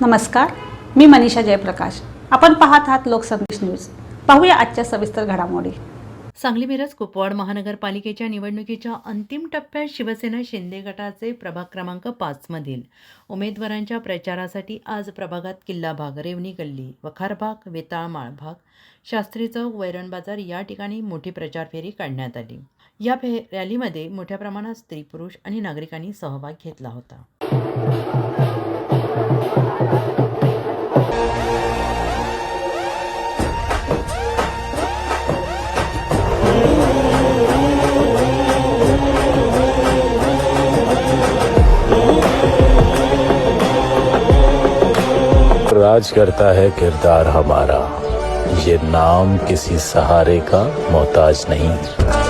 नमस्कार, मी मनीषा जयप्रकाश. आपण पाहत आहात लोकसंदेश न्यूज. पाहूया आजच्या सविस्तर घडामोडी. सांगली मिरज कुपवाड महानगरपालिकेच्या निवडणुकीच्या अंतिम टप्प्यात शिवसेना शिंदे गटाचे प्रभाग क्रमांक 5 मधील उमेदवारांच्या प्रचारासाठी आज प्रभागात किल्ला भाग, रेवणी गल्ली, वखार भाग, वेताळमाळ भाग, शास्त्री चौक, वैरण बाजार या ठिकाणी मोठी प्रचार फेरी काढण्यात आली. या रॅलीमध्ये मोठ्या प्रमाणात स्त्री, पुरुष आणि नागरिकांनी सहभाग घेतला होता. राज करता है किरदार हमारा, ये नाम किसी सहारे का मोहताज नहीं.